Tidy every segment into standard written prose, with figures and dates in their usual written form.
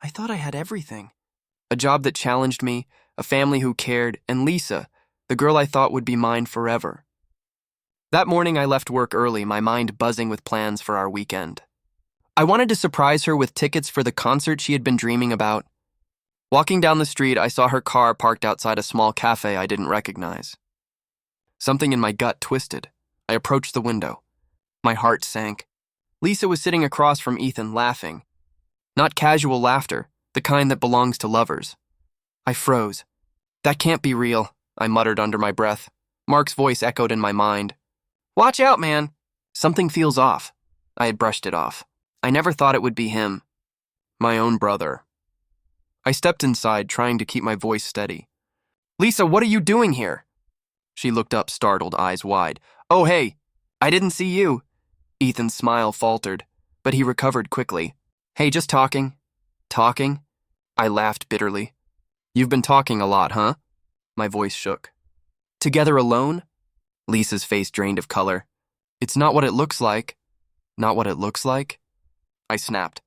I thought I had everything. A job that challenged me, a family who cared, and Lisa, the girl I thought would be mine forever. That morning I left work early, my mind buzzing with plans for our weekend. I wanted to surprise her with tickets for the concert she had been dreaming about. Walking down the street, I saw her car parked outside a small cafe I didn't recognize. Something in my gut twisted. I approached the window. My heart sank. Lisa was sitting across from Ethan, laughing. Not casual laughter, the kind that belongs to lovers. I froze. That can't be real, I muttered under my breath. Mark's voice echoed in my mind. Watch out, man. Something feels off. I had brushed it off. I never thought it would be him. My own brother. I stepped inside, trying to keep my voice steady. Lisa, what are you doing here? She looked up, startled, eyes wide. Oh, hey, I didn't see you. Ethan's smile faltered, but he recovered quickly. Hey, just talking. Talking? I laughed bitterly. You've been talking a lot, huh? My voice shook. Together alone? Lisa's face drained of color. It's not what it looks like. Not what it looks like? I snapped.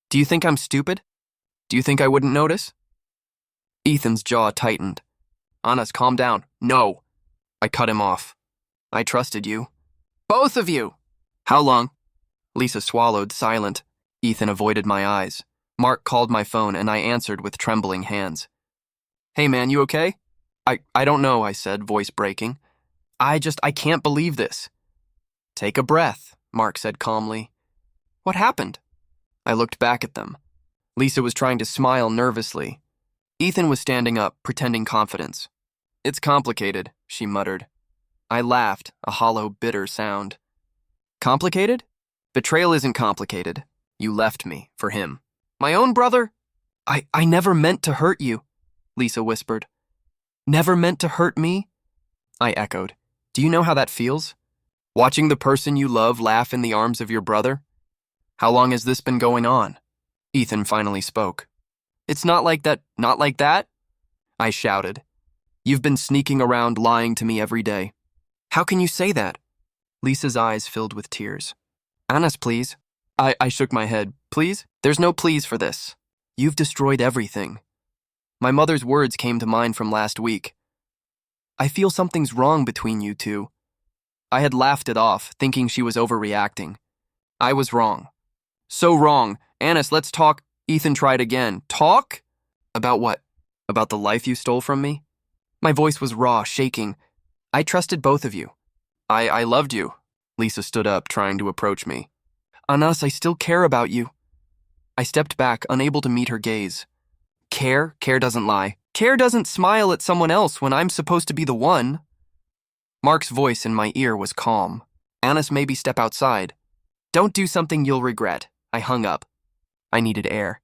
Do you think I'm stupid? Do you think I wouldn't notice? Ethan's jaw tightened. Honest, calm down. No. I cut him off. I trusted you. Both of you! How long? Lisa swallowed, silent. Ethan avoided my eyes. Mark called my phone, and I answered with trembling hands. Hey man, you okay? I don't know, I said, voice breaking. I can't believe this. Take a breath, Mark said calmly. What happened? I looked back at them. Lisa was trying to smile nervously. Ethan was standing up, pretending confidence. It's complicated, she muttered. I laughed, a hollow, bitter sound. Complicated? Betrayal isn't complicated. You left me for him. My own brother? I never meant to hurt you, Lisa whispered. Never meant to hurt me? I echoed. Do you know how that feels? Watching the person you love laugh in the arms of your brother? How long has this been going on? Ethan finally spoke. It's not like that, not like that? I shouted. You've been sneaking around lying to me every day. How can you say that? Lisa's eyes filled with tears. Honest, please. I shook my head. Please? There's no please for this. You've destroyed everything. My mother's words came to mind from last week. I feel something's wrong between you two. I had laughed it off, thinking she was overreacting. I was wrong. So wrong. Anis, let's talk. Ethan tried again. Talk? About what? About the life you stole from me? My voice was raw, shaking. I trusted both of you. I loved you. Lisa stood up, trying to approach me. Anas, I still care about you. I stepped back, unable to meet her gaze. Care? Care doesn't lie. Care doesn't smile at someone else when I'm supposed to be the one. Mark's voice in my ear was calm. Anis, maybe step outside. Don't do something you'll regret. I hung up. I needed air.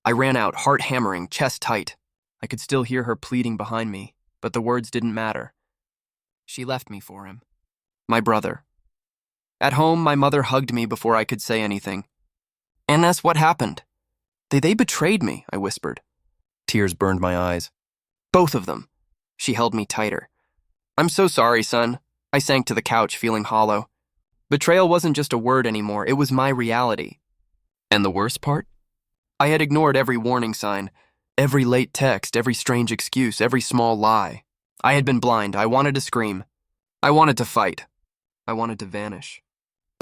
I ran out, heart hammering, chest tight. I could still hear her pleading behind me, but the words didn't matter. She left me for him. My brother. At home, my mother hugged me before I could say anything. Anas, what happened? They betrayed me, I whispered. Tears burned my eyes. Both of them. She held me tighter. I'm so sorry, son. I sank to the couch, feeling hollow. Betrayal wasn't just a word anymore, it was my reality. And the worst part? I had ignored every warning sign, every late text, every strange excuse, every small lie. I had been blind. I wanted to scream. I wanted to fight. I wanted to vanish.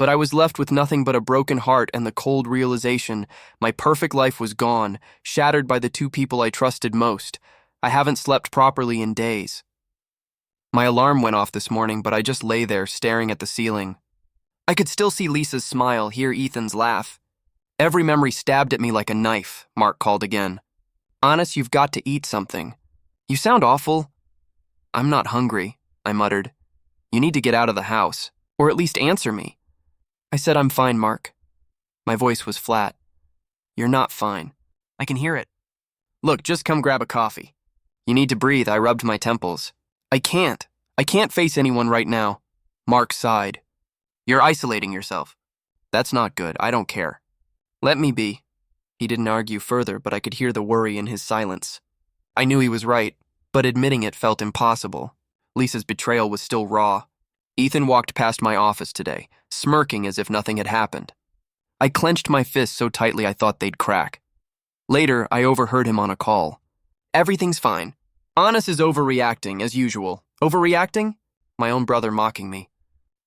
But I was left with nothing but a broken heart and the cold realization my perfect life was gone, shattered by the two people I trusted most. I haven't slept properly in days. My alarm went off this morning, but I just lay there staring at the ceiling. I could still see Lisa's smile, hear Ethan's laugh. Every memory stabbed at me like a knife, Mark called again. Honest, you've got to eat something. You sound awful. I'm not hungry, I muttered. You need to get out of the house, or at least answer me. I said, I'm fine, Mark. My voice was flat. You're not fine. I can hear it. Look, just come grab a coffee. You need to breathe, I rubbed my temples. I can't. I can't face anyone right now. Mark sighed. You're isolating yourself. That's not good, I don't care. Let me be. He didn't argue further, but I could hear the worry in his silence. I knew he was right, but admitting it felt impossible. Lisa's betrayal was still raw. Ethan walked past my office today, smirking as if nothing had happened. I clenched my fists so tightly I thought they'd crack. Later, I overheard him on a call. Everything's fine. Anas is overreacting, as usual. Overreacting? My own brother mocking me.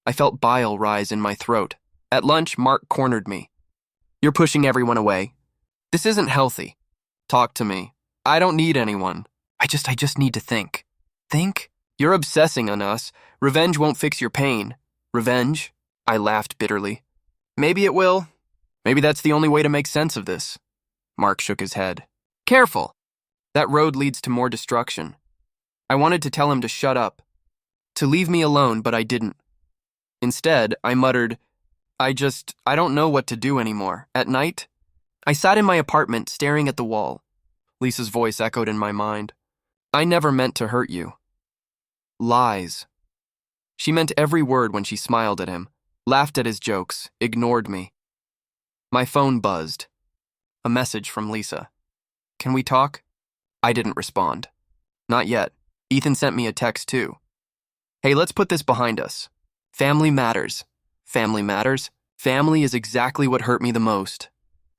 I felt bile rise in my throat. At lunch, Mark cornered me. You're pushing everyone away. This isn't healthy. Talk to me. I don't need anyone. I just need to think. Think? You're obsessing on us. Revenge won't fix your pain. Revenge? I laughed bitterly. Maybe it will. Maybe that's the only way to make sense of this. Mark shook his head. Careful. That road leads to more destruction. I wanted to tell him to shut up, to leave me alone, but I didn't. Instead, I muttered, I don't know what to do anymore. At night, I sat in my apartment staring at the wall. Lisa's voice echoed in my mind. I never meant to hurt you. Lies. She meant every word when she smiled at him, laughed at his jokes, ignored me. My phone buzzed. A message from Lisa. Can we talk? I didn't respond. Not yet. Ethan sent me a text too. Hey, let's put this behind us. Family matters. Family matters? Family is exactly what hurt me the most.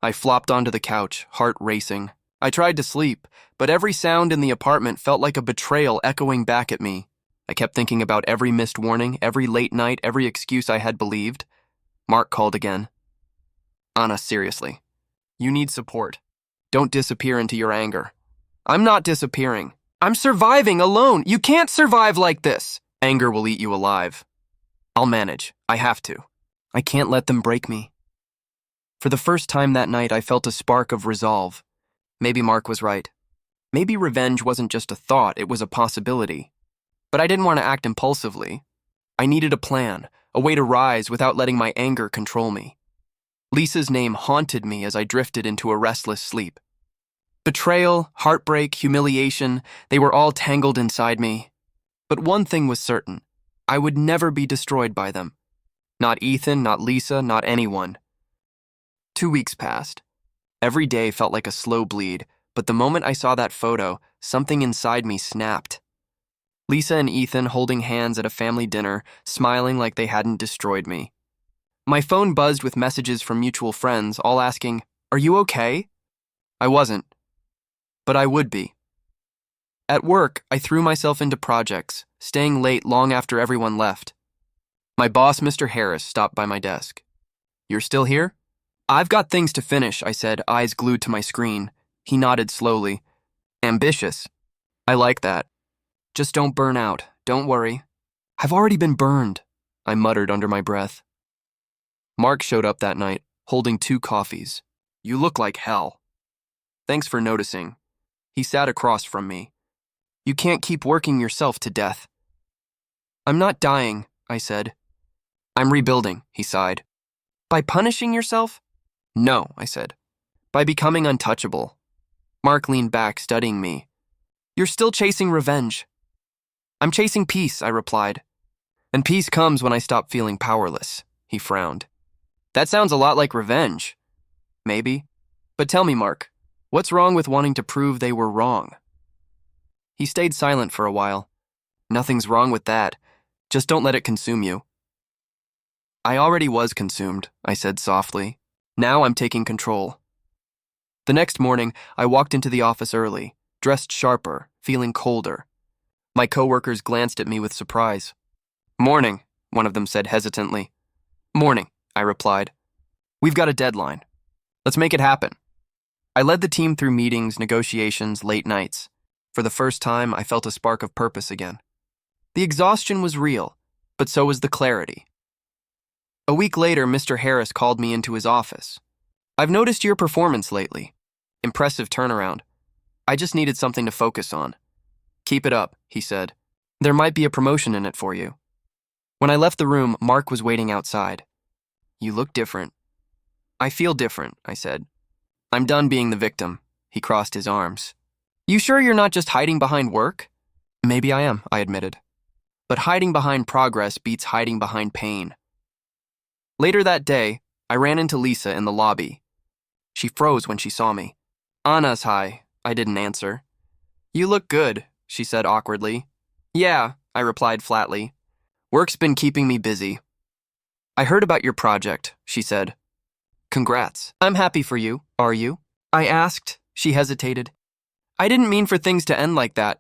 I flopped onto the couch, heart racing. I tried to sleep, but every sound in the apartment felt like a betrayal echoing back at me. I kept thinking about every missed warning, every late night, every excuse I had believed. Mark called again. Anna, seriously. You need support. Don't disappear into your anger. I'm not disappearing. I'm surviving alone. You can't survive like this. Anger will eat you alive. I'll manage. I have to. I can't let them break me. For the first time that night, I felt a spark of resolve. Maybe Mark was right. Maybe revenge wasn't just a thought, it was a possibility. But I didn't want to act impulsively. I needed a plan, a way to rise without letting my anger control me. Lisa's name haunted me as I drifted into a restless sleep. Betrayal, heartbreak, humiliation, they were all tangled inside me. But one thing was certain. I would never be destroyed by them. Not Ethan, not Lisa, not anyone. 2 weeks passed. Every day felt like a slow bleed, but the moment I saw that photo, something inside me snapped. Lisa and Ethan holding hands at a family dinner, smiling like they hadn't destroyed me. My phone buzzed with messages from mutual friends, all asking, "Are you okay?" I wasn't, but I would be. At work, I threw myself into projects, staying late long after everyone left. My boss, Mr. Harris, stopped by my desk. You're still here? I've got things to finish, I said, eyes glued to my screen. He nodded slowly. Ambitious. I like that. Just don't burn out. Don't worry. I've already been burned, I muttered under my breath. Mark showed up that night, holding 2 coffees. You look like hell. Thanks for noticing. He sat across from me. You can't keep working yourself to death. I'm not dying, I said. I'm rebuilding, he sighed. By punishing yourself? No, I said. By becoming untouchable. Mark leaned back, studying me. You're still chasing revenge. I'm chasing peace, I replied. And peace comes when I stop feeling powerless, he frowned. That sounds a lot like revenge. Maybe. But tell me, Mark, what's wrong with wanting to prove they were wrong? He stayed silent for a while. Nothing's wrong with that. Just don't let it consume you. I already was consumed, I said softly. Now I'm taking control. The next morning, I walked into the office early, dressed sharper, feeling colder. My coworkers glanced at me with surprise. Morning, one of them said hesitantly. Morning, I replied. We've got a deadline. Let's make it happen. I led the team through meetings, negotiations, late nights. For the first time, I felt a spark of purpose again. The exhaustion was real, but so was the clarity. A week later, Mr. Harris called me into his office. I've noticed your performance lately. Impressive turnaround. I just needed something to focus on. Keep it up, he said. There might be a promotion in it for you. When I left the room, Mark was waiting outside. You look different. I feel different, I said. I'm done being the victim. He crossed his arms. You sure you're not just hiding behind work? Maybe I am, I admitted. But hiding behind progress beats hiding behind pain. Later that day, I ran into Lisa in the lobby. She froze when she saw me. Anna's hi, I didn't answer. You look good, she said awkwardly. Yeah, I replied flatly. Work's been keeping me busy. I heard about your project, she said. Congrats. I'm happy for you, are you? I asked, She hesitated. I didn't mean for things to end like that.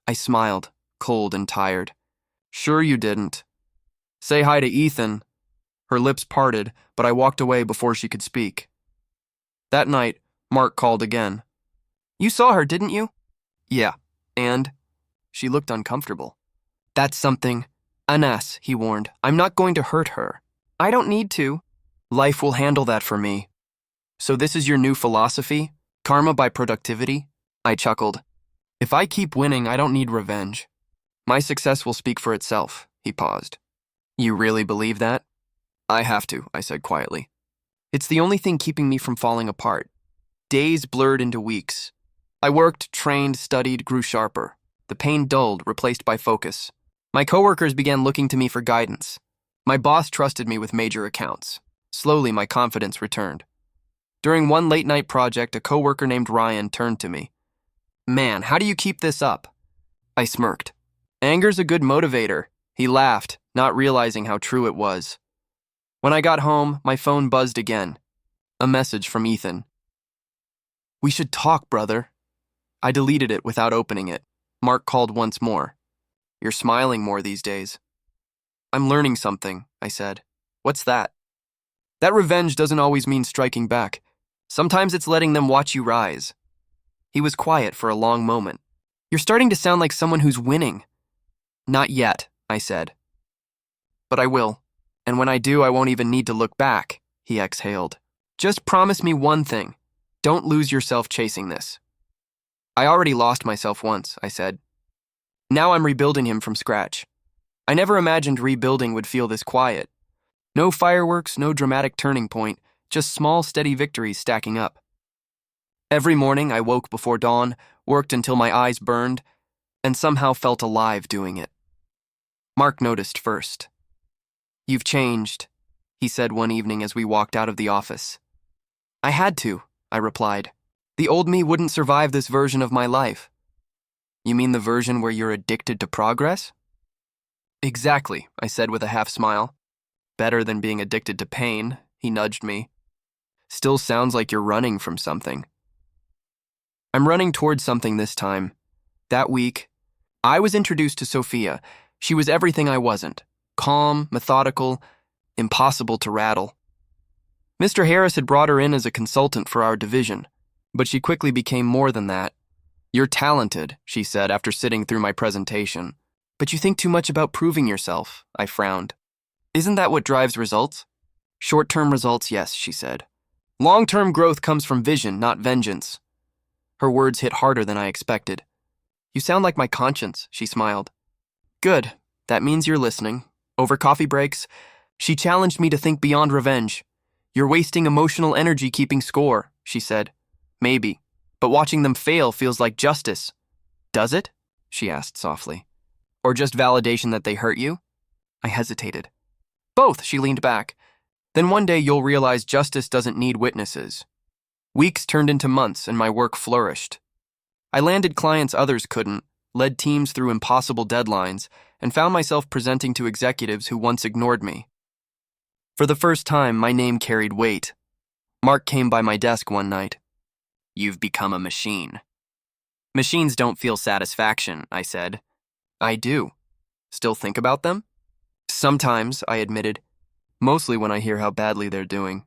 I smiled, cold and tired. Sure you didn't. Say hi to Ethan. Her lips parted, but I walked away before she could speak. That night, Mark called again. You saw her, didn't you? Yeah, and? She looked uncomfortable. That's something. Anas, he warned. I'm not going to hurt her. I don't need to. Life will handle that for me. So this is your new philosophy? Karma by productivity? I chuckled. If I keep winning, I don't need revenge. My success will speak for itself, he paused. You really believe that? I have to, I said quietly. It's the only thing keeping me from falling apart. Days blurred into weeks. I worked, trained, studied, grew sharper. The pain dulled, replaced by focus. My coworkers began looking to me for guidance. My boss trusted me with major accounts. Slowly, my confidence returned. During one late-night project, a coworker named Ryan turned to me. Man, how do you keep this up? I smirked. Anger's a good motivator. He laughed, not realizing how true it was. When I got home, my phone buzzed again. A message from Ethan. We should talk, brother. I deleted it without opening it. Mark called once more. You're smiling more these days. I'm learning something, I said. What's that? That revenge doesn't always mean striking back. Sometimes it's letting them watch you rise. He was quiet for a long moment. You're starting to sound like someone who's winning. Not yet, I said. But I will. And when I do, I won't even need to look back, he exhaled. Just promise me one thing. Don't lose yourself chasing this. I already lost myself once, I said. Now I'm rebuilding him from scratch. I never imagined rebuilding would feel this quiet. No fireworks, no dramatic turning point, just small, steady victories stacking up. Every morning I woke before dawn, worked until my eyes burned, and somehow felt alive doing it. Mark noticed first. You've changed, he said one evening as we walked out of the office. I had to, I replied. The old me wouldn't survive this version of my life. You mean the version where you're addicted to progress? Exactly, I said with a half smile. Better than being addicted to pain, he nudged me. Still sounds like you're running from something. I'm running towards something this time. That week, I was introduced to Sophia. She was everything I wasn't. Calm, methodical, impossible to rattle. Mr. Harris had brought her in as a consultant for our division, but she quickly became more than that. You're talented, she said after sitting through my presentation. But you think too much about proving yourself, I frowned. Isn't that what drives results? Short-term results, yes, she said. Long-term growth comes from vision, not vengeance. Her words hit harder than I expected. You sound like my conscience, she smiled. Good, that means you're listening. Over coffee breaks, she challenged me to think beyond revenge. You're wasting emotional energy keeping score, she said. Maybe, but watching them fail feels like justice. Does it? She asked softly. Or just validation that they hurt you? I hesitated. Both, she leaned back. Then one day you'll realize justice doesn't need witnesses. Weeks turned into months and my work flourished. I landed clients others couldn't, led teams through impossible deadlines, and found myself presenting to executives who once ignored me. For the first time, my name carried weight. Mark came by my desk one night. You've become a machine. Machines don't feel satisfaction, I said. I do. Still think about them? Sometimes, I admitted. Mostly when I hear how badly they're doing.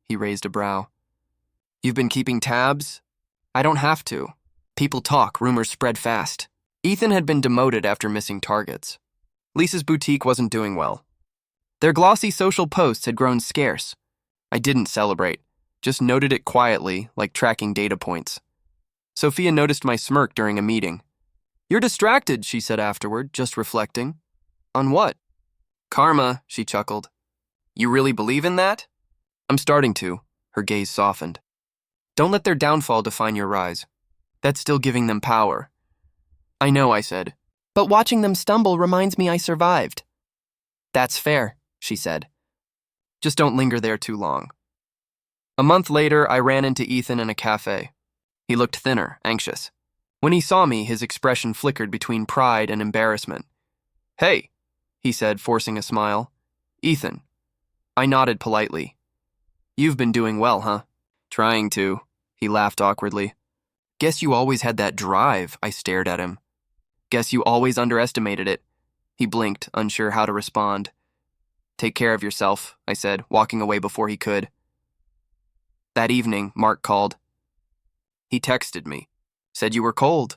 He raised a brow. You've been keeping tabs? I don't have to. People talk, rumors spread fast. Ethan had been demoted after missing targets. Lisa's boutique wasn't doing well. Their glossy social posts had grown scarce. I didn't celebrate, just noted it quietly, like tracking data points. Sophia noticed my smirk during a meeting. You're distracted, she said afterward, just reflecting. On what? Karma, she chuckled. You really believe in that? I'm starting to. Her gaze softened. Don't let their downfall define your rise. That's still giving them power. I know, I said. But watching them stumble reminds me I survived. That's fair, she said. Just don't linger there too long. A month later, I ran into Ethan in a cafe. He looked thinner, anxious. When he saw me, his expression flickered between pride and embarrassment. Hey, he said, forcing a smile. Ethan. I nodded politely. You've been doing well, huh? Trying to, he laughed awkwardly. Guess you always had that drive, I stared at him. Guess you always underestimated it. He blinked, unsure how to respond. Take care of yourself, I said, walking away before he could. That evening, Mark called. He texted me. Said you were cold.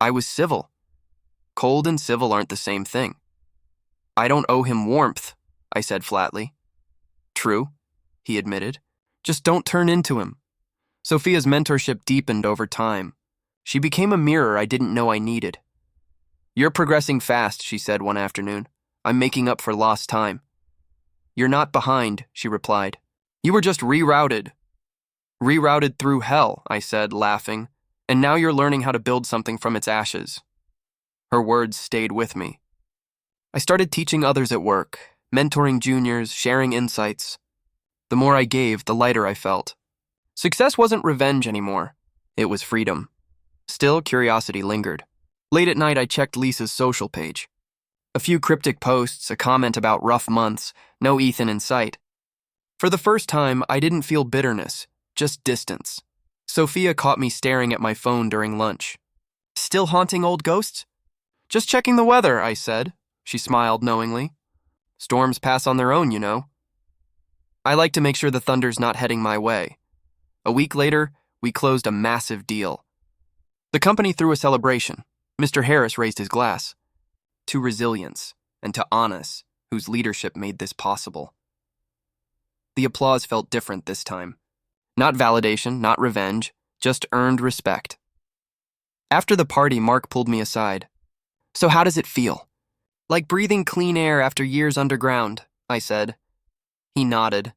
I was civil. Cold and civil aren't the same thing. I don't owe him warmth, I said flatly. True, he admitted. Just don't turn into him. Sophia's mentorship deepened over time. She became a mirror I didn't know I needed. You're progressing fast, she said one afternoon. I'm making up for lost time. You're not behind, she replied. You were just rerouted. Rerouted through hell, I said, laughing, and now you're learning how to build something from its ashes. Her words stayed with me. I started teaching others at work, mentoring juniors, sharing insights. The more I gave, the lighter I felt. Success wasn't revenge anymore. It was freedom. Still, curiosity lingered. Late at night, I checked Lisa's social page. A few cryptic posts, a comment about rough months, no Ethan in sight. For the first time, I didn't feel bitterness, just distance. Sophia caught me staring at my phone during lunch. Still haunting old ghosts? Just checking the weather, I said. She smiled knowingly. Storms pass on their own, you know. I like to make sure the thunder's not heading my way. A week later, we closed a massive deal. The company threw a celebration. Mr. Harris raised his glass. To resilience, and to Anna's, whose leadership made this possible. The applause felt different this time. Not validation, not revenge, just earned respect. After the party, Mark pulled me aside. So how does it feel? Like breathing clean air after years underground, I said. He nodded.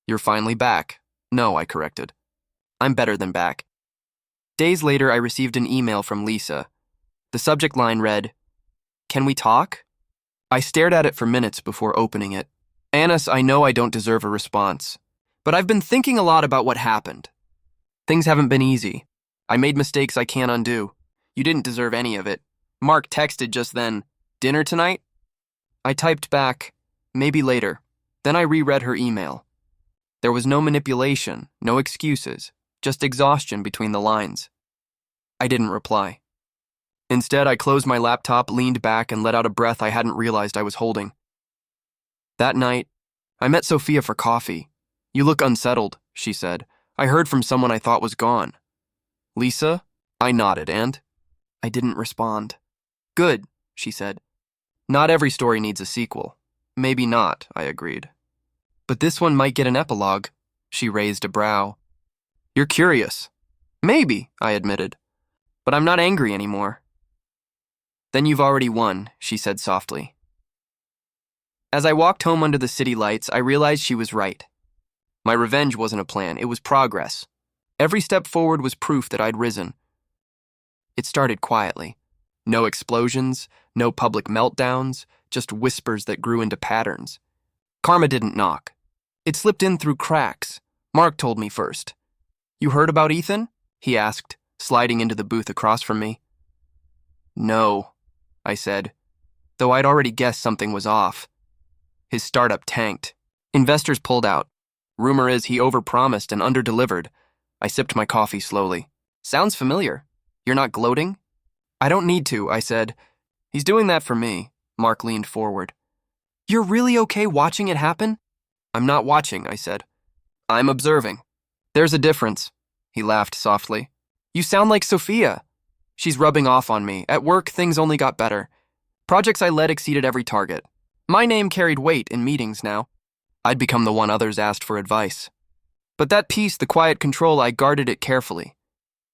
You're finally back. No, I corrected. I'm better than back. Days later, I received an email from Lisa. The subject line read, Can we talk? I stared at it for minutes before opening it. Annis, I know I don't deserve a response, but I've been thinking a lot about what happened. Things haven't been easy. I made mistakes I can't undo. You didn't deserve any of it. Mark texted just then, Dinner tonight? I typed back, maybe later. Then I reread her email. There was no manipulation, no excuses, just exhaustion between the lines. I didn't reply. Instead, I closed my laptop, leaned back, and let out a breath I hadn't realized I was holding. That night, I met Sophia for coffee. You look unsettled, she said. I heard from someone I thought was gone. Lisa? I nodded, and? I didn't respond. Good, she said. Not every story needs a sequel. Maybe not, I agreed. But this one might get an epilogue. She raised a brow. You're curious. Maybe, I admitted. But I'm not angry anymore. Then you've already won, she said softly. As I walked home under the city lights, I realized she was right. My revenge wasn't a plan, it was progress. Every step forward was proof that I'd risen. It started quietly. No explosions, no public meltdowns, just whispers that grew into patterns. Karma didn't knock. It slipped in through cracks. Mark told me first. You heard about Ethan? He asked, sliding into the booth across from me. No, I said, though I'd already guessed something was off. His startup tanked. Investors pulled out. Rumor is he overpromised and underdelivered. I sipped my coffee slowly. Sounds familiar. You're not gloating? I don't need to, I said. He's doing that for me. Mark leaned forward. You're really okay watching it happen? I'm not watching, I said. I'm observing. There's a difference. He laughed softly. You sound like Sophia. She's rubbing off on me. At work, things only got better. Projects I led exceeded every target. My name carried weight in meetings now. I'd become the one others asked for advice. But that peace, the quiet control, I guarded it carefully.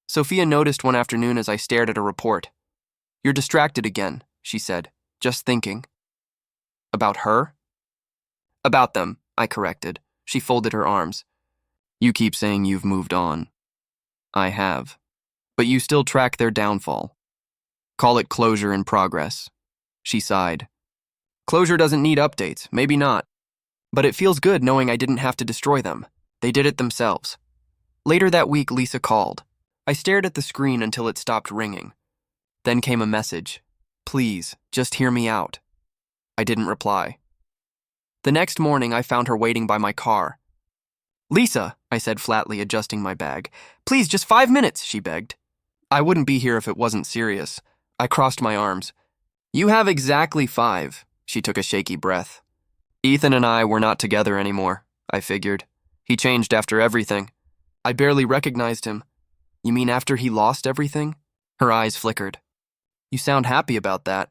Sophia noticed one afternoon as I stared at a report. You're distracted again, she said, just thinking. About her? About them, I corrected. She folded her arms. You keep saying you've moved on. I have. But you still track their downfall. Call it closure in progress. She sighed. Closure doesn't need updates, maybe not. But it feels good knowing I didn't have to destroy them. They did it themselves. Later that week, Lisa called. I stared at the screen until it stopped ringing. Then came a message. Please, just hear me out. I didn't reply. The next morning, I found her waiting by my car. Lisa, I said flatly, adjusting my bag. Please, just 5 minutes, she begged. I wouldn't be here if it wasn't serious. I crossed my arms. You have exactly 5, she took a shaky breath. Ethan and I were not together anymore, I figured. He changed after everything. I barely recognized him. You mean after he lost everything? Her eyes flickered. You sound happy about that.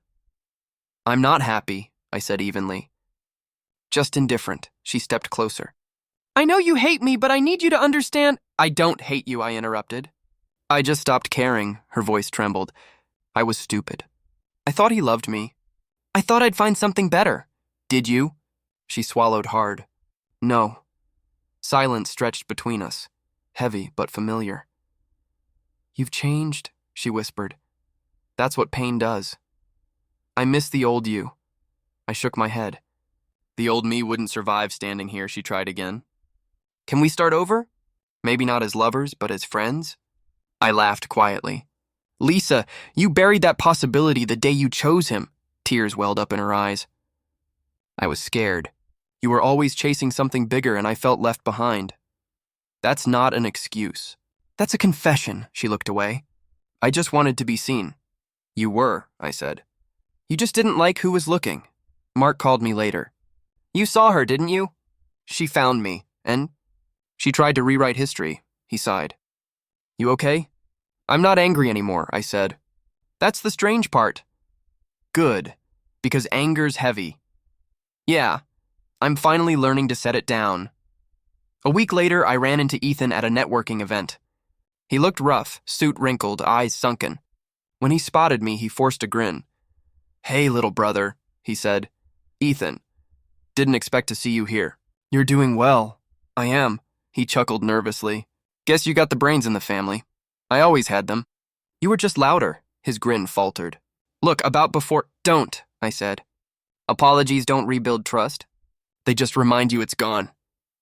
I'm not happy, I said evenly. Just indifferent. She stepped closer. I know you hate me, but I need you to understand. I don't hate you, I interrupted. I just stopped caring, her voice trembled. I was stupid. I thought he loved me. I thought I'd find something better. Did you? She swallowed hard. No. Silence stretched between us, heavy but familiar. You've changed, she whispered. That's what pain does. I miss the old you. I shook my head. The old me wouldn't survive standing here, she tried again. Can we start over? Maybe not as lovers, but as friends? I laughed quietly. Lisa, you buried that possibility the day you chose him. Tears welled up in her eyes. I was scared. You were always chasing something bigger and I felt left behind. That's not an excuse. That's a confession, she looked away. I just wanted to be seen. You were, I said. You just didn't like who was looking. Mark called me later. You saw her, didn't you? She found me, and she tried to rewrite history, he sighed. You okay? I'm not angry anymore, I said. That's the strange part. Good, because anger's heavy. Yeah, I'm finally learning to set it down. A week later, I ran into Ethan at a networking event. He looked rough, suit wrinkled, eyes sunken. When he spotted me, he forced a grin. Hey, little brother, he said. Ethan, didn't expect to see you here. You're doing well. I am, he chuckled nervously. Guess you got the brains in the family. I always had them. You were just louder, his grin faltered. Look, about before— Don't, I said. Apologies don't rebuild trust. They just remind you it's gone.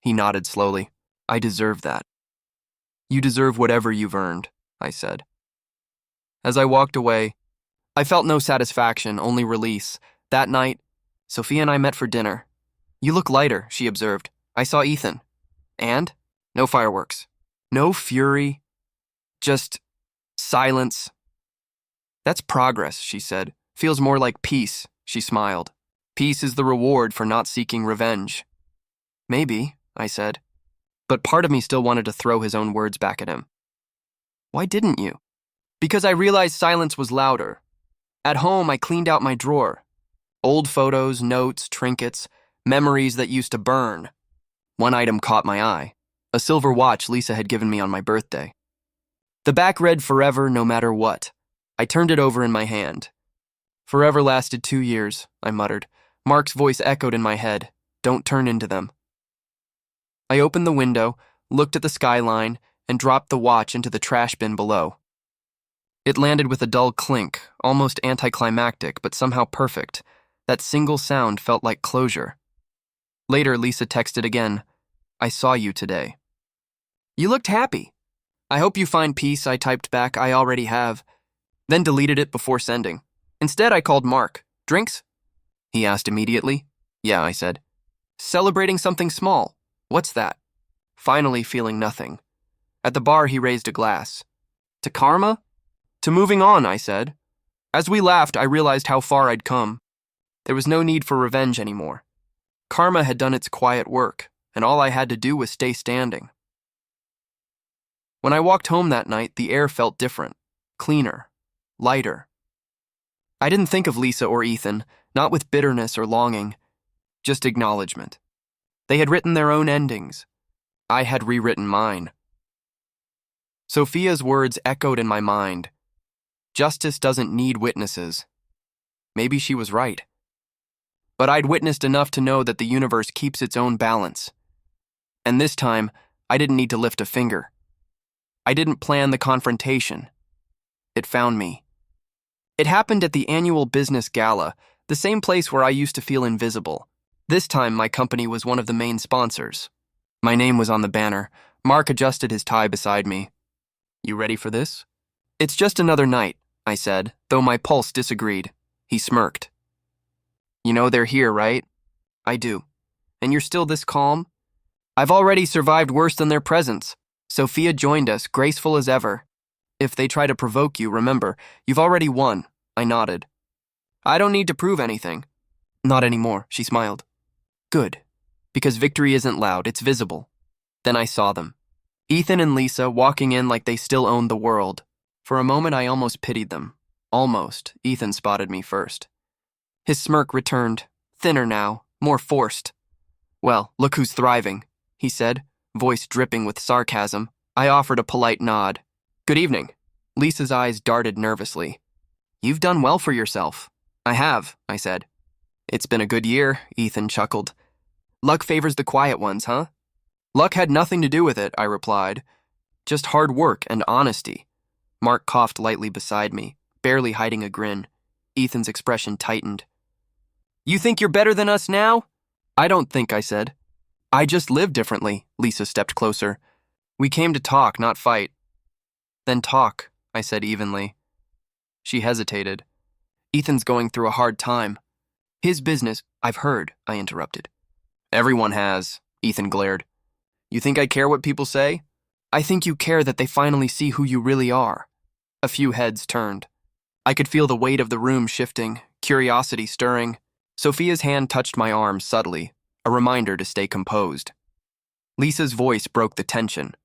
He nodded slowly. I deserve that. You deserve whatever you've earned, I said. As I walked away, I felt no satisfaction, only release. That night, Sophia and I met for dinner. You look lighter, she observed. I saw Ethan. And? No fireworks. No fury. Just silence. That's progress, she said. Feels more like peace, she smiled. Peace is the reward for not seeking revenge. Maybe, I said. But part of me still wanted to throw his own words back at him. Why didn't you? Because I realized silence was louder. At home, I cleaned out my drawer. Old photos, notes, trinkets, memories that used to burn. One item caught my eye. A silver watch Lisa had given me on my birthday. The back read forever no matter what. I turned it over in my hand. Forever lasted 2 years, I muttered. Mark's voice echoed in my head. Don't turn into them. I opened the window, looked at the skyline, and dropped the watch into the trash bin below. It landed with a dull clink, almost anticlimactic, but somehow perfect. That single sound felt like closure. Later, Lisa texted again. I saw you today. You looked happy. I hope you find peace, I typed back. I already have. Then deleted it before sending. Instead, I called Mark. Drinks? He asked immediately. Yeah, I said. Celebrating something small. What's that? Finally feeling nothing. At the bar, he raised a glass. To karma? To moving on, I said. As we laughed, I realized how far I'd come. There was no need for revenge anymore. Karma had done its quiet work, and all I had to do was stay standing. When I walked home that night, the air felt different, cleaner, lighter. I didn't think of Lisa or Ethan, not with bitterness or longing, just acknowledgement. They had written their own endings. I had rewritten mine. Sophia's words echoed in my mind. Justice doesn't need witnesses. Maybe she was right. But I'd witnessed enough to know that the universe keeps its own balance. And this time, I didn't need to lift a finger. I didn't plan the confrontation. It found me. It happened at the annual business gala, the same place where I used to feel invisible. This time, my company was one of the main sponsors. My name was on the banner. Mark adjusted his tie beside me. You ready for this? It's just another night, I said, though my pulse disagreed. He smirked. You know they're here, right? I do. And you're still this calm? I've already survived worse than their presence. Sophia joined us, graceful as ever. If they try to provoke you, remember, you've already won. I nodded. I don't need to prove anything. Not anymore, she smiled. Good. Because victory isn't loud, it's visible. Then I saw them. Ethan and Lisa walking in like they still owned the world. For a moment, I almost pitied them. Almost. Ethan spotted me first. His smirk returned, thinner now, more forced. Well, look who's thriving, he said, voice dripping with sarcasm. I offered a polite nod. Good evening. Lisa's eyes darted nervously. You've done well for yourself. I have, I said. It's been a good year, Ethan chuckled. Luck favors the quiet ones, huh? Luck had nothing to do with it, I replied. Just hard work and honesty. Mark coughed lightly beside me, barely hiding a grin. Ethan's expression tightened. You think you're better than us now? I don't think, I said. I just live differently, Lisa stepped closer. We came to talk, not fight. Then talk, I said evenly. She hesitated. Ethan's going through a hard time. His business, I've heard, I interrupted. Everyone has, Ethan glared. You think I care what people say? I think you care that they finally see who you really are. A few heads turned. I could feel the weight of the room shifting, curiosity stirring. Sophia's hand touched my arm subtly, a reminder to stay composed. Lisa's voice broke the tension.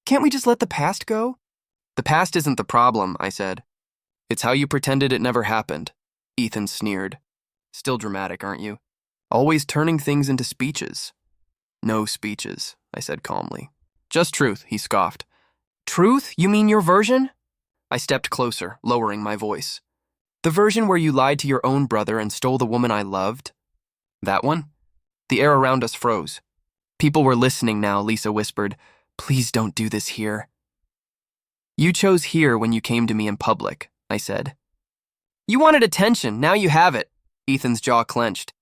Can't we just let the past go? The past isn't the problem, I said. It's how you pretended it never happened. Ethan sneered. Still dramatic, aren't you? Always turning things into speeches. No speeches, I said calmly. Just truth, he scoffed. Truth? You mean your version? I stepped closer, lowering my voice. The version where you lied to your own brother and stole the woman I loved? That one? The air around us froze. People were listening now, Lisa whispered. Please don't do this here. You chose here when you came to me in public, I said. You wanted attention, now you have it. Ethan's jaw clenched.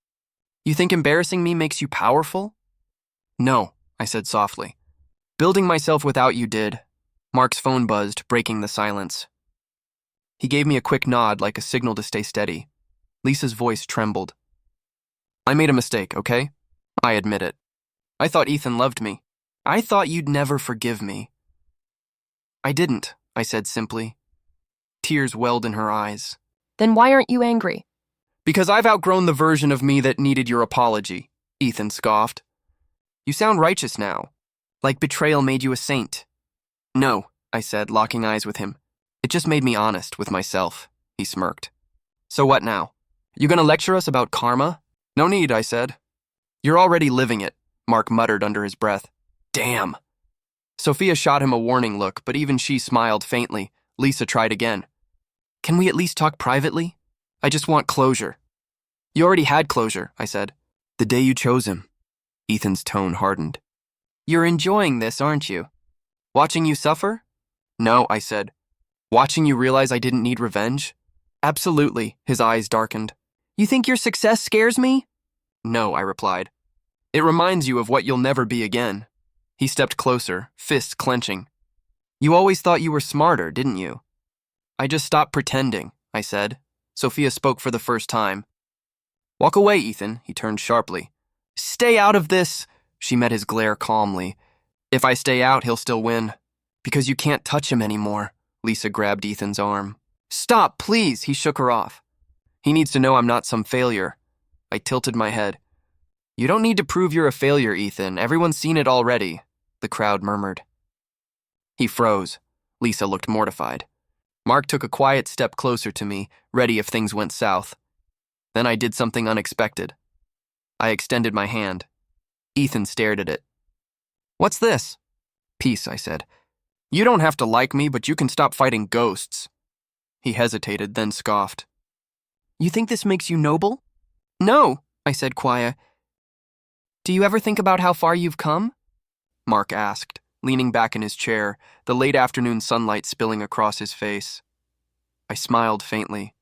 You think embarrassing me makes you powerful? No, I said softly. Building myself without you did. Mark's phone buzzed, breaking the silence. He gave me a quick nod like a signal to stay steady. Lisa's voice trembled. I made a mistake, okay? I admit it. I thought Ethan loved me. I thought you'd never forgive me. I didn't, I said simply. Tears welled in her eyes. Then why aren't you angry? Because I've outgrown the version of me that needed your apology, Ethan scoffed. You sound righteous now, like betrayal made you a saint. No, I said, locking eyes with him. It just made me honest with myself, he smirked. So what now? You gonna lecture us about karma? No need, I said. You're already living it, Mark muttered under his breath. Damn. Sophia shot him a warning look, but even she smiled faintly. Lisa tried again. Can we at least talk privately? I just want closure. You already had closure, I said. The day you chose him. Ethan's tone hardened. You're enjoying this, aren't you? Watching you suffer? No, I said. Watching you realize I didn't need revenge? Absolutely, his eyes darkened. You think your success scares me? No, I replied. It reminds you of what you'll never be again. He stepped closer, fists clenching. You always thought you were smarter, didn't you? I just stopped pretending, I said. Sophia spoke for the first time. Walk away, Ethan, he turned sharply. Stay out of this, she met his glare calmly. If I stay out, he'll still win. Because you can't touch him anymore. Lisa grabbed Ethan's arm. Stop, please, he shook her off. He needs to know I'm not some failure. I tilted my head. You don't need to prove you're a failure, Ethan. Everyone's seen it already, the crowd murmured. He froze. Lisa looked mortified. Mark took a quiet step closer to me, ready if things went south. Then I did something unexpected. I extended my hand. Ethan stared at it. What's this? Peace, I said. You don't have to like me, but you can stop fighting ghosts. He hesitated, then scoffed. You think this makes you noble? No, I said quiet. Do you ever think about how far you've come? Mark asked, leaning back in his chair, the late afternoon sunlight spilling across his face. I smiled faintly.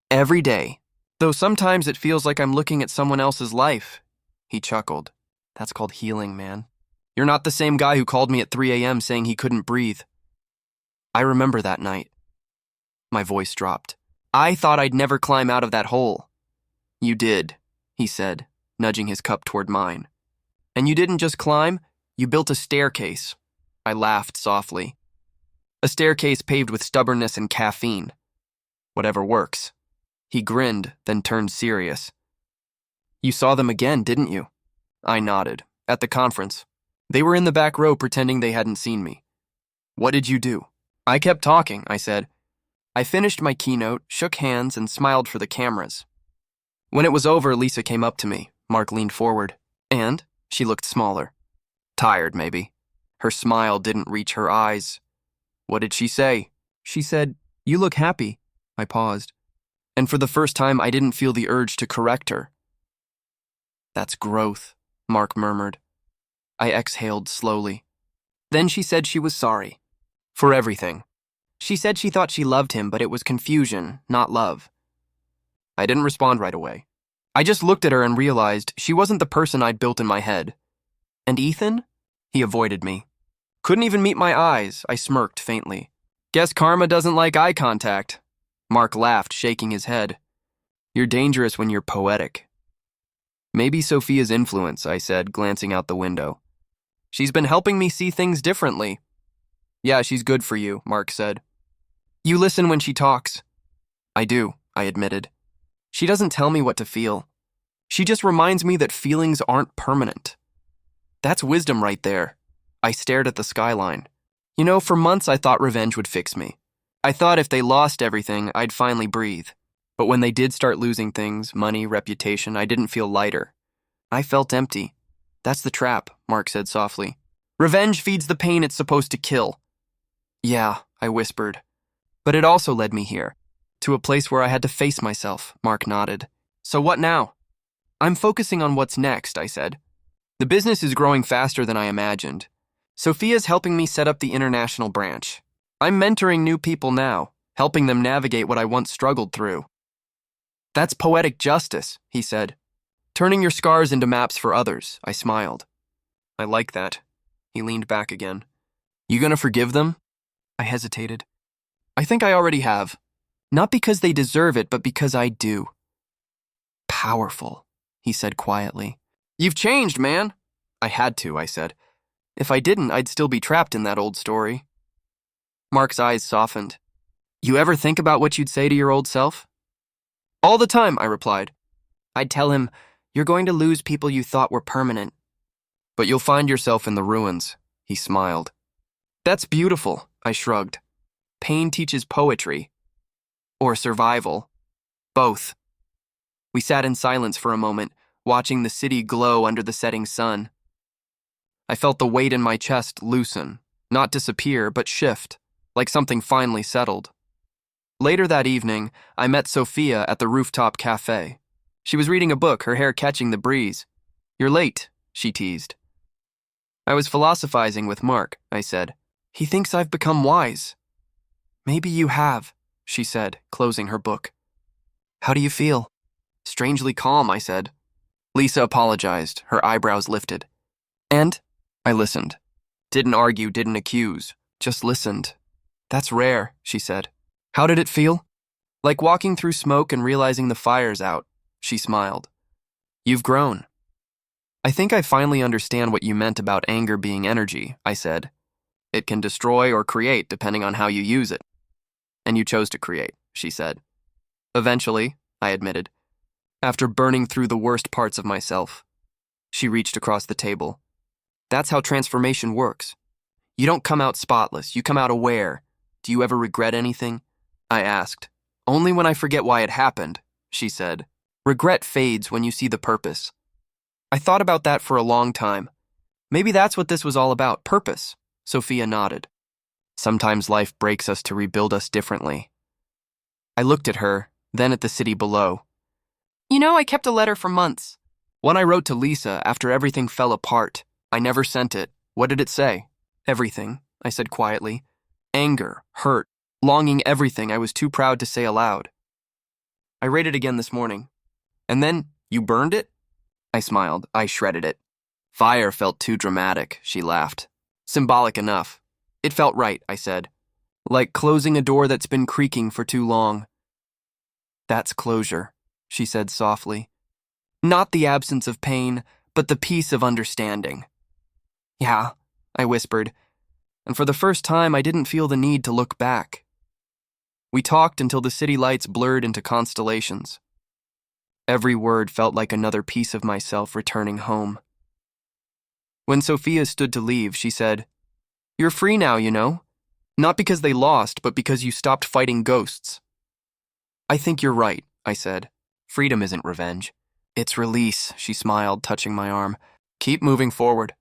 Every day, though sometimes it feels like I'm looking at someone else's life. He chuckled. That's called healing, man. You're not the same guy who called me at 3 a.m. saying he couldn't breathe. I remember that night. My voice dropped. I thought I'd never climb out of that hole. You did, he said, nudging his cup toward mine. And you didn't just climb, you built a staircase. I laughed softly. A staircase paved with stubbornness and caffeine. Whatever works. He grinned, then turned serious. You saw them again, didn't you? I nodded. At the conference. They were in the back row pretending they hadn't seen me. What did you do? I kept talking, I said. I finished my keynote, shook hands, and smiled for the cameras. When it was over, Lisa came up to me. Mark leaned forward. And? She looked smaller. Tired, maybe. Her smile didn't reach her eyes. What did she say? She said, "You look happy." I paused. And for the first time, I didn't feel the urge to correct her. That's growth, Mark murmured. I exhaled slowly. Then she said she was sorry. For everything. She said she thought she loved him, but it was confusion, not love. I didn't respond right away. I just looked at her and realized she wasn't the person I'd built in my head. And Ethan? He avoided me. Couldn't even meet my eyes, I smirked faintly. Guess karma doesn't like eye contact. Mark laughed, shaking his head. You're dangerous when you're poetic. Maybe Sophia's influence, I said, glancing out the window. She's been helping me see things differently. Yeah, she's good for you, Mark said. You listen when she talks. I do, I admitted. She doesn't tell me what to feel. She just reminds me that feelings aren't permanent. That's wisdom right there. I stared at the skyline. You know, for months I thought revenge would fix me. I thought if they lost everything, I'd finally breathe. But when they did start losing things, money, reputation, I didn't feel lighter. I felt empty. That's the trap, Mark said softly. Revenge feeds the pain it's supposed to kill. Yeah, I whispered. But it also led me here, to a place where I had to face myself, Mark nodded. So what now? I'm focusing on what's next, I said. The business is growing faster than I imagined. Sophia's helping me set up the international branch. I'm mentoring new people now, helping them navigate what I once struggled through. That's poetic justice, he said. Turning your scars into maps for others, I smiled. I like that. He leaned back again. You gonna forgive them? I hesitated. I think I already have. Not because they deserve it, but because I do. Powerful, he said quietly. You've changed, man. I had to, I said. If I didn't, I'd still be trapped in that old story. Mark's eyes softened. You ever think about what you'd say to your old self? All the time, I replied. I'd tell him, you're going to lose people you thought were permanent. But you'll find yourself in the ruins, he smiled. That's beautiful, I shrugged. Pain teaches poetry. Or survival. Both. We sat in silence for a moment, watching the city glow under the setting sun. I felt the weight in my chest loosen, not disappear, but shift, like something finally settled. Later that evening, I met Sophia at the rooftop cafe. She was reading a book, her hair catching the breeze. You're late, she teased. I was philosophizing with Mark, I said. He thinks I've become wise. Maybe you have, she said, closing her book. How do you feel? Strangely calm, I said. Lisa apologized, her eyebrows lifted. And? I listened. Didn't argue, didn't accuse, just listened. That's rare, she said. How did it feel? Like walking through smoke and realizing the fire's out, she smiled. You've grown. I think I finally understand what you meant about anger being energy, I said. It can destroy or create depending on how you use it. And you chose to create, she said. Eventually, I admitted, after burning through the worst parts of myself. She reached across the table. That's how transformation works. You don't come out spotless, you come out aware. Do you ever regret anything? I asked. Only when I forget why it happened, she said. Regret fades when you see the purpose. I thought about that for a long time. Maybe that's what this was all about, purpose. Sophia nodded. Sometimes life breaks us to rebuild us differently. I looked at her, then at the city below. You know, I kept a letter for months. One I wrote to Lisa after everything fell apart. I never sent it. What did it say? Everything, I said quietly. Anger, hurt, longing, everything I was too proud to say aloud. I read it again this morning. And then, you burned it? I smiled. I shredded it. Fire felt too dramatic, she laughed. Symbolic enough. It felt right, I said. Like closing a door that's been creaking for too long. That's closure, she said softly. Not the absence of pain, but the peace of understanding. Yeah, I whispered, and for the first time I didn't feel the need to look back. We talked until the city lights blurred into constellations. Every word felt like another piece of myself returning home. When Sophia stood to leave, she said, "You're free now, you know? Not because they lost, but because you stopped fighting ghosts." "I think you're right," I said. "Freedom isn't revenge. It's release," she smiled, touching my arm. "Keep moving forward.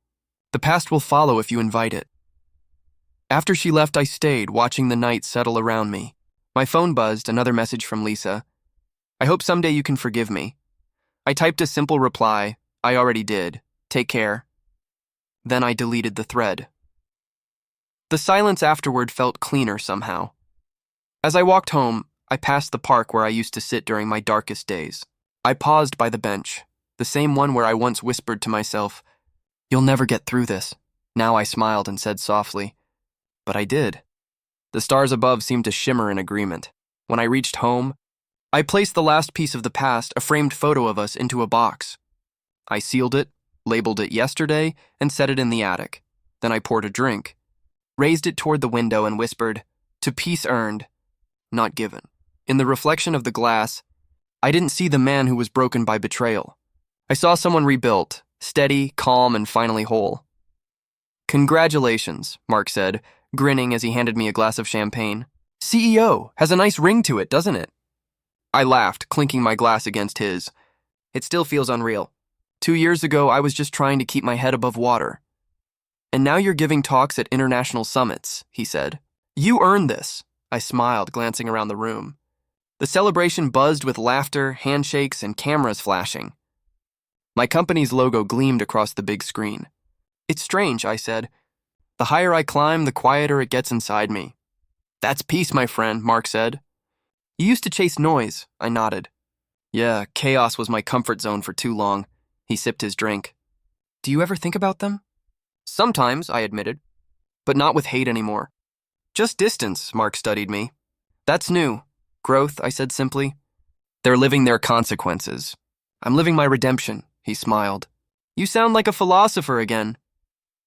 The past will follow if you invite it." After she left, I stayed, watching the night settle around me. My phone buzzed, another message from Lisa. "I hope someday you can forgive me." I typed a simple reply. "I already did. Take care." Then I deleted the thread. The silence afterward felt cleaner somehow. As I walked home, I passed the park where I used to sit during my darkest days. I paused by the bench, the same one where I once whispered to myself, "You'll never get through this." Now I smiled and said softly, "But I did." The stars above seemed to shimmer in agreement. When I reached home, I placed the last piece of the past, a framed photo of us, into a box. I sealed it, labeled it yesterday, and set it in the attic. Then I poured a drink, raised it toward the window, and whispered, "To peace earned, not given." In the reflection of the glass, I didn't see the man who was broken by betrayal. I saw someone rebuilt, steady, calm, and finally whole. "Congratulations," Mark said, grinning as he handed me a glass of champagne. "CEO, has a nice ring to it, doesn't it?" I laughed, clinking my glass against his. "It still feels unreal. 2 years ago, I was just trying to keep my head above water. And now you're giving talks at international summits," he said. "You earned this." I smiled, glancing around the room. The celebration buzzed with laughter, handshakes, and cameras flashing. My company's logo gleamed across the big screen. "It's strange," I said. "The higher I climb, the quieter it gets inside me." "That's peace, my friend," Mark said. "You used to chase noise," I nodded. "Yeah, chaos was my comfort zone for too long." He sipped his drink. "Do you ever think about them?" "Sometimes," I admitted, "but not with hate anymore." "Just distance," Mark studied me. "That's new. Growth," I said simply. "They're living their consequences." "I'm living my redemption," he smiled. "You sound like a philosopher again."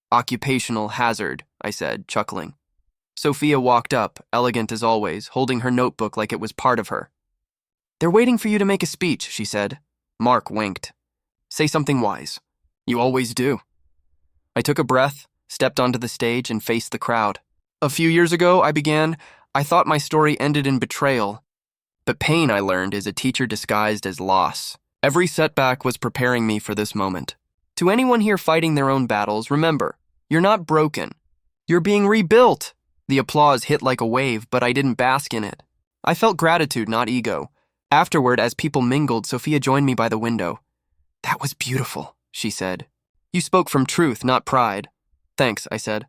"Occupational hazard," I said, chuckling. Sophia walked up, elegant as always, holding her notebook like it was part of her. "They're waiting for you to make a speech," she said. Mark winked. "Say something wise." "You always do." I took a breath, stepped onto the stage, and faced the crowd. "A few years ago," I began, "I thought my story ended in betrayal. But pain, I learned, is a teacher disguised as loss. Every setback was preparing me for this moment. To anyone here fighting their own battles, remember, you're not broken. You're being rebuilt." The applause hit like a wave, but I didn't bask in it. I felt gratitude, not ego. Afterward, as people mingled, Sophia joined me by the window. "That was beautiful," she said. "You spoke from truth, not pride." "Thanks," I said.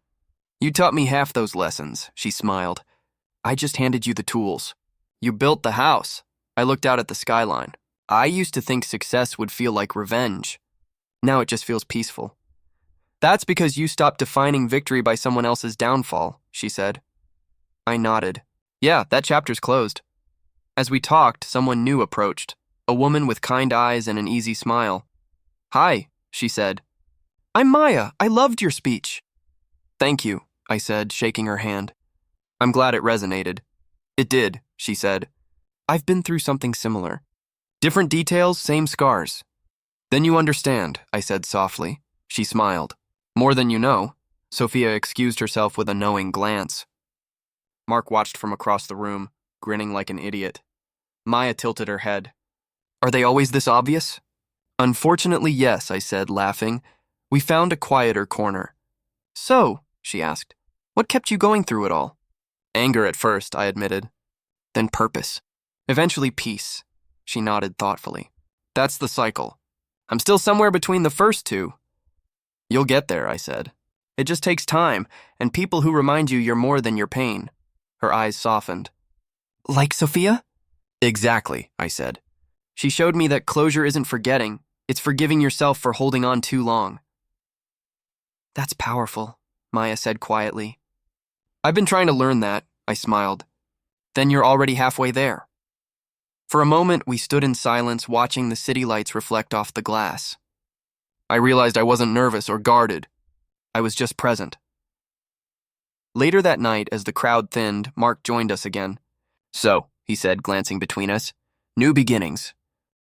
"You taught me half those lessons," she smiled. "I just handed you the tools." "You built the house." I looked out at the skyline. "I used to think success would feel like revenge. Now it just feels peaceful." "That's because you stopped defining victory by someone else's downfall," she said. I nodded. "Yeah, that chapter's closed." As we talked, someone new approached, a woman with kind eyes and an easy smile. "Hi," she said. "I'm Maya. I loved your speech." "Thank you," I said, shaking her hand. "I'm glad it resonated." "It did," she said. "I've been through something similar. Different details, same scars." "Then you understand," I said softly. She smiled. "More than you know." Sophia excused herself with a knowing glance. Mark watched from across the room, grinning like an idiot. Maya tilted her head. "Are they always this obvious?" "Unfortunately, yes," I said, laughing. "We found a quieter corner." "So," she asked, "what kept you going through it all?" "Anger at first," I admitted. "Then purpose. Eventually peace." She nodded thoughtfully. "That's the cycle. I'm still somewhere between the first two." "You'll get there," I said. "It just takes time, and people who remind you you're more than your pain." Her eyes softened. "Like Sophia?" "Exactly," I said. "She showed me that closure isn't forgetting, it's forgiving yourself for holding on too long." "That's powerful," Maya said quietly. "I've been trying to learn that," I smiled. "Then you're already halfway there." For a moment, we stood in silence, watching the city lights reflect off the glass. I realized I wasn't nervous or guarded. I was just present. Later that night, as the crowd thinned, Mark joined us again. So, he said, glancing between us, new beginnings.